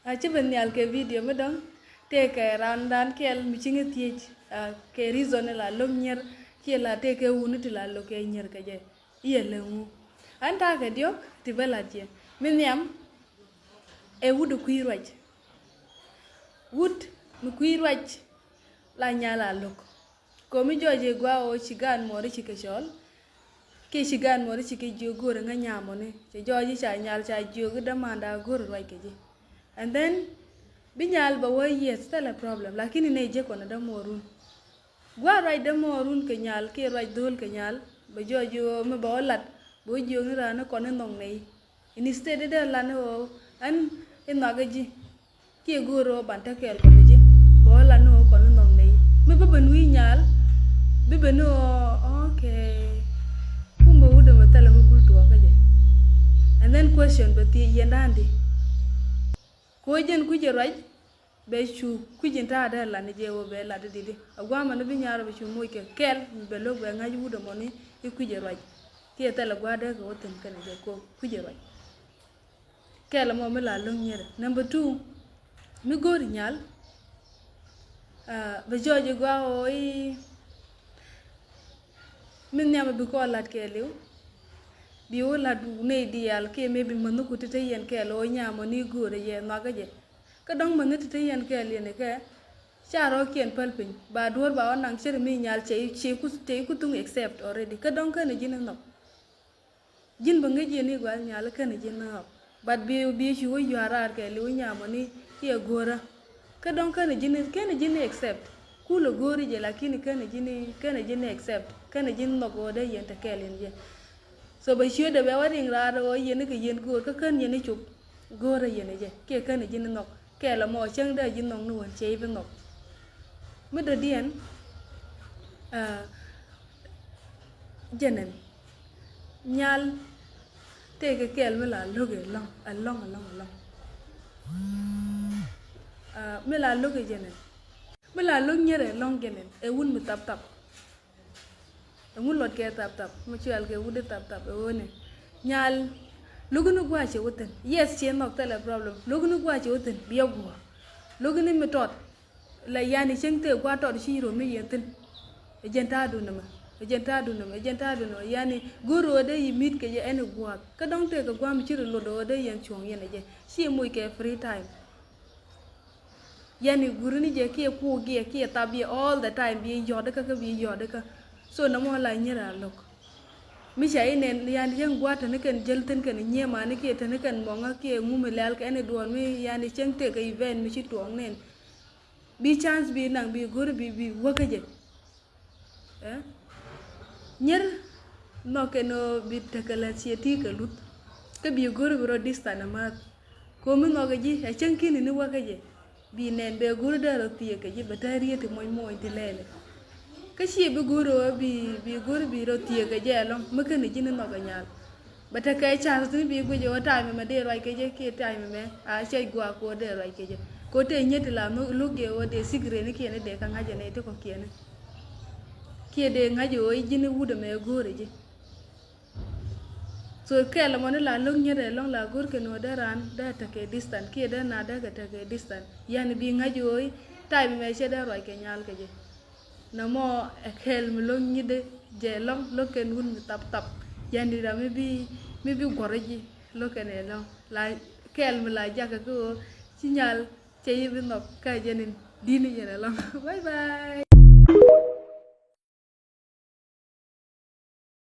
Achi ben yal ke video me dong te ke randan ke al michinge tiech ke reason la lom nyer ke la te ke unu ti la lo ke nyer ke je yele ngu anta ke dio ti bela je minyam e wudu kuirwaj wud mu kuirwaj la nyala lok ko mi joje gwa o chigan mori chikeshol ke chigan mori chike jogore nga nyamone je joji cha nyal cha jogu damanda gor rwaj ke je and then binyal ba wo yes still a problem lakini ne je ko na da morun gwa right da morun ke nyal ke right dol ke nyal ba jojo me ba lat bo jo ni rana ko ne nong nei instead de la no an inogaji ke goro banta kel ko je bo la no ko ne nong nei me ba ben wi nyal be beno okay kumbe ude matala me gultu ka je and then question but yendandi ko jen kuje raj be chu kuje ta da la ne je wo be la de didi agwa man bi nyaaro be chu moy ke kel be lo be ngaji wudo moni e kuje raj ke tala gwa de ko ten kan je ko kuje raj kel mo me la lo nyere number 2 mi gori nyal be joje gwa o i min nyama bi ko lat ke liw bi o la du ne dial ke me bi manu ko tete yen ke lo nyama ni gore ye maga je ka dong manu tete yen ke le ne ke charo ken palpin ba dor ba onang chere mi nyal che ku tung accept already ka dong ka ne jin no jin ba ngeje ni gwa nyal ka ne jin no but bi shi wo yara ke le nyama ni ye gora ka dong ka ne jin accept kulo gori je lakini ka ne jin accept ka ne jin no go de yen te ke len je so ba shi de be waring ra ro yen ke yen go ka kan yen chup gore yen je ke kan jin no ke la mo chang de jin no nu che be no me do dien jenen nyal te ke kel me la loge long me la loge jenen me la lo nyere long jenen e wun mu tap ngun lot ke tap mu chual ke wude tap e wone nyal lugunu gwa che woten yes che nok tele problem lugunu gwa che woten biya gwa lugunu mi tot la yani chengte gwa tot shi ro mi yentin ejenta du nama yani goro de yimit ke je ene gwa ka dong te ka gwa mi chiro lo do de yen chong yen je si mu ke free time yani guruni je ke ku ge ke tabi all the time bi yode ka bi yode ka so na mo la nyira lok mi shay nen yani jeng gwata ne ken jelten ken nyema ne ke tan ken mo nga ke mu mi lal ken duon mi yani chengte ka event mi ci tuong nen bi chance bi nang bi gor bi wakaje nyer no ke no bi takala sieti ka lut ke bi gor bro distance ma ko mi no gaji e chenkini ni wakaje bi nen be gor da ro tie ke ji batariete moy ti lele ka shi bi goro bi goro bi ro tie ke je long me ke ni jin no ga nyal bata kai chance ni bi go je time me de roi ke je ke time me a che gwa ko de roi ke je ko te nyeti la no luge o de sigre ni ke ne de ka ngaje ne te ko kene ke de ngaje o jin wudo me gore je so ke la mon la long nyere long la gor ke no de ran da ta ke distance ke de na da ga ta ke distance yani bi ngaje o time me che de roi ke nyal ke je na mo ekel mi lo nyide je long lo ken wun tap yandi da mi bi goroji lo ken long la kel mi la jaka ko signal che yibi no ka jenin dini jere long bye bye